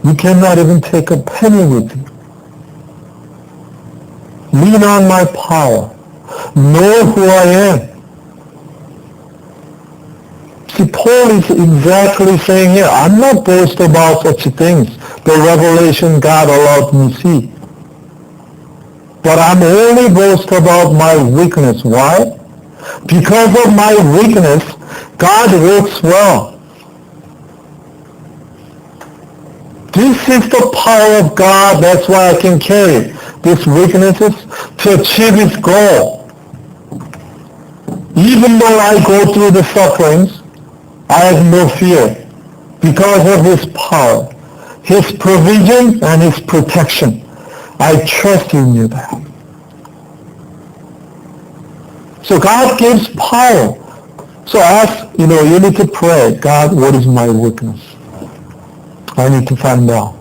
You cannot even take a penny with you. Lean on my power. Know who I am. See, Paul is exactly saying here, I'm not boast about such things, the revelation God allowed me to see. But I'm only boast about my weakness. Why? Because of my weakness, God works well. This is the power of God. That's why I can carry these weaknesses to achieve His goal. Even though I go through the sufferings, I have no fear because of His power, His provision, and His protection. I trust in you that. So God gives power. So you need to pray, God, what is my weakness? I need to find out.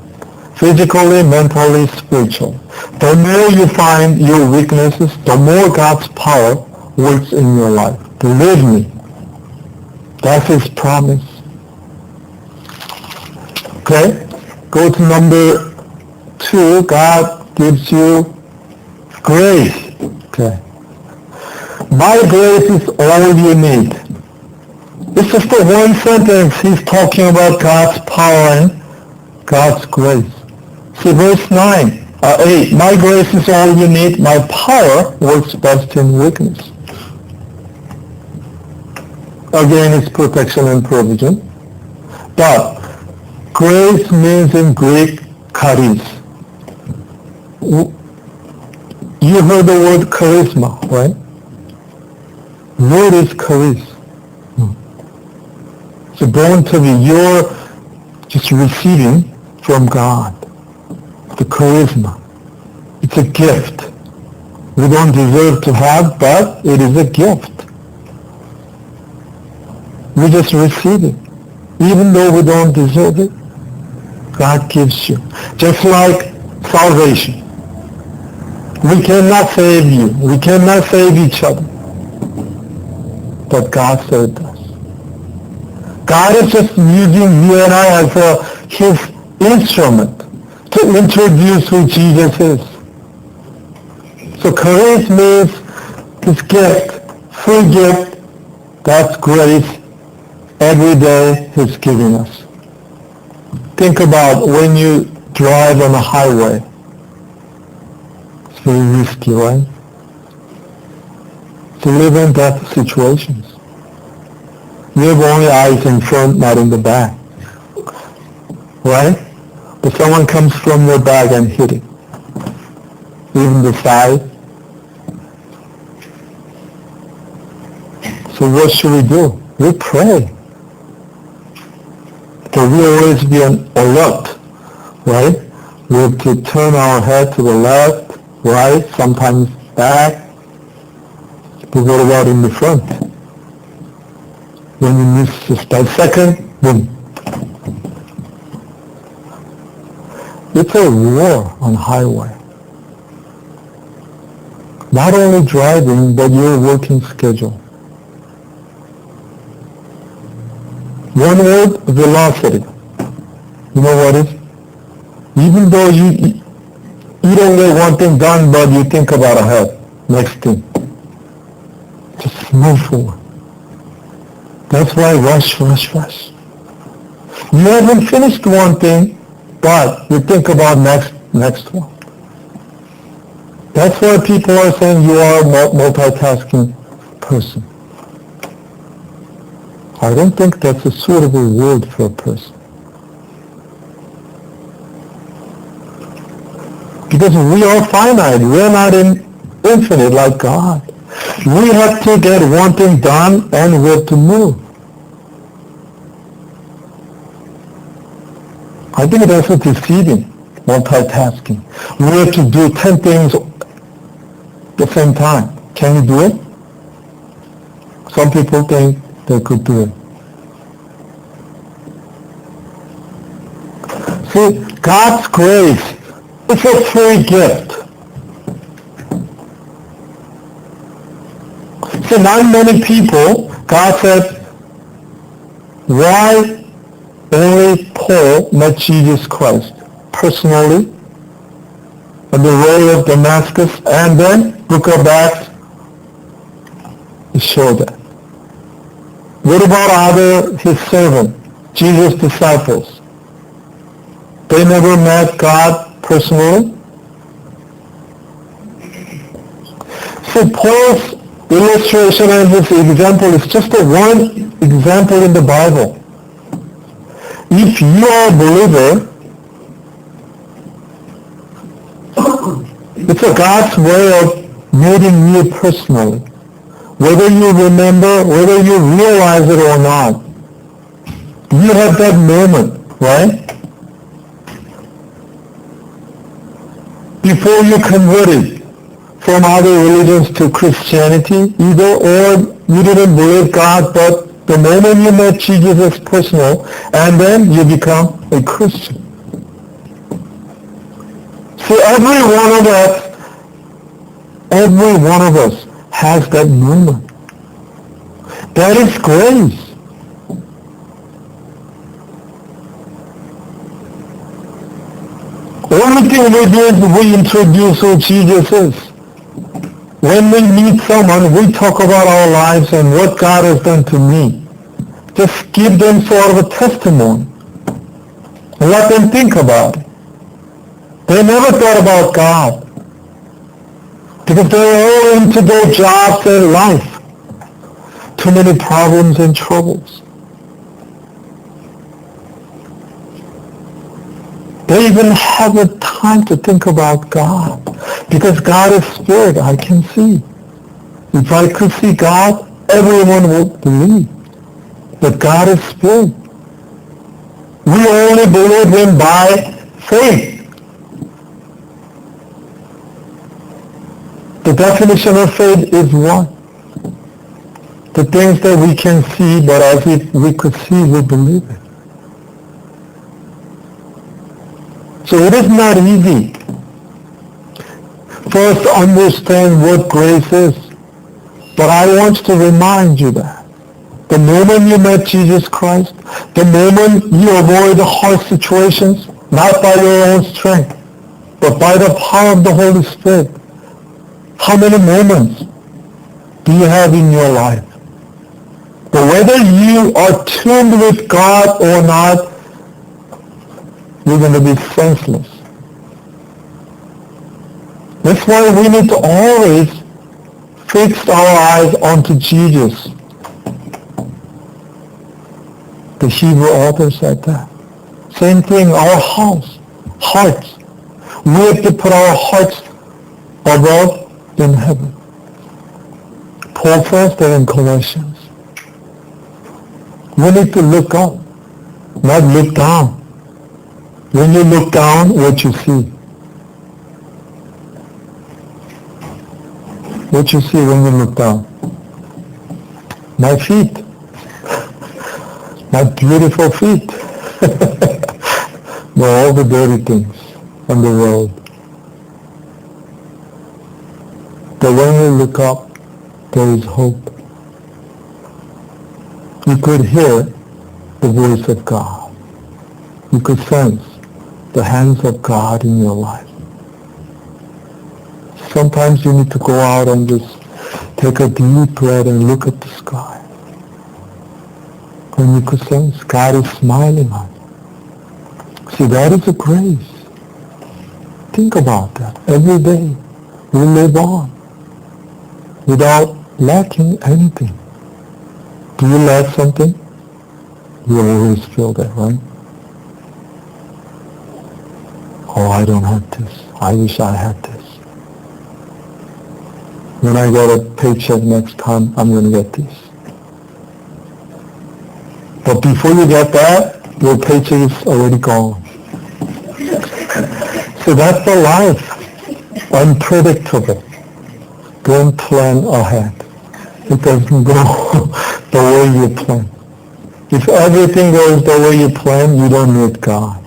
Physically, mentally, spiritually. The more you find your weaknesses, the more God's power works in your life. Believe me. That's His promise. Okay? Go to number 2. God gives you grace. Okay. My grace is all you need. It's just the one sentence. He's talking about God's power and God's grace. See verse 8. My grace is all you need. My power works best in weakness. Again, it's protection and provision. But grace means in Greek, charis. You heard the word charisma, right? Word is charis. So born to be, you're just receiving from God. The charisma. It's a gift. We don't deserve to have, but it is a gift. We just receive it. Even though we don't deserve it, God gives you. Just like salvation. We cannot save you. We cannot save each other. But God saved us. God is just using you and I as His instrument to introduce who Jesus is. So charis means His gift, free gift. That's grace. Every day He's giving us. Think about when you drive on a highway. It's very risky, right? To live in death situations. You have only eyes in front, not in the back. Right? But someone comes from your back and hit it. Even the side. So what should we do? We pray. So we always be on alert, right? We have to turn our head to the left, right, sometimes back. But what about in the front? When you miss just a second, boom. It's a war on highway. Not only driving, but your working schedule. One word, velocity. You know what it is? Even though you don't get one thing done, but you think about ahead, next thing. Just move forward. That's why rush. You haven't finished one thing, but you think about next one. That's why people are saying you are a multitasking person. I don't think that's a suitable word for a person. Because we are finite. We're not infinite like God. We have to get one thing done and we have to move. I think that's a deceiving, multitasking. We have to do 10 things at the same time. Can you do it? Some people think they could do it. See, God's grace, it's a free gift. See, not many people, God said, why only Paul met Jesus Christ personally on the road of Damascus, and then Book of Acts show that. What about his servant, Jesus' disciples? They never met God personally. So Paul's illustration and his example is just a one example in the Bible. If you are a believer, it's a God's way of meeting you personally. Whether you remember, whether you realize it or not, you have that moment, right? Before you converted from other religions to Christianity, either or you didn't believe God, but the moment you met Jesus is personal, and then you become a Christian. So every one of us has that moment. That is grace. Only thing we do is we introduce who Jesus is. When we meet someone, we talk about our lives and what God has done to me. Just give them sort of a testimony. And let them think about it. They never thought about God. Because they were all into their jobs and life. Too many problems and troubles. They even have the time to think about God. Because God is spirit, I can see. If I could see God, everyone would believe. But God is spirit. We only believe Him by faith. The definition of faith is what? The things that we can see, but as if we could see, we believe it. So it is not easy for us to understand what grace is. But I want to remind you that the moment you met Jesus Christ, the moment you avoid hard situations, not by your own strength, but by the power of the Holy Spirit, how many moments do you have in your life? But whether you are tuned with God or not, you're going to be senseless. That's why we need to always fix our eyes onto Jesus. The Hebrew author said that. Same thing, our hearts. We have to put our hearts above in heaven. Paul says that in Colossians. We need to look up, not look down. When you look down, what you see? What you see when you look down? My feet. My beautiful feet. All the dirty things on the road. But when you look up, there is hope. You could hear the voice of God. You could sense the hands of God in your life. Sometimes you need to go out and just take a deep breath and look at the sky. And you could sense God is smiling on you. See, that is a grace. Think about that. Every day we live on without lacking anything. Do you lack something? You always feel that, right? Oh, I don't have this. I wish I had this. When I get a paycheck next time, I'm going to get this. But before you get that, your paycheck is already gone. So that's the life. Unpredictable. Don't plan ahead. It doesn't go the way you plan. If everything goes the way you plan, you don't need God.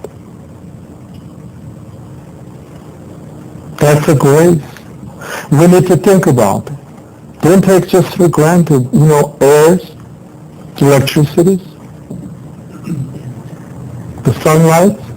That's a grace. We need to think about it. Don't take just for granted, airs, electricity. sunlight,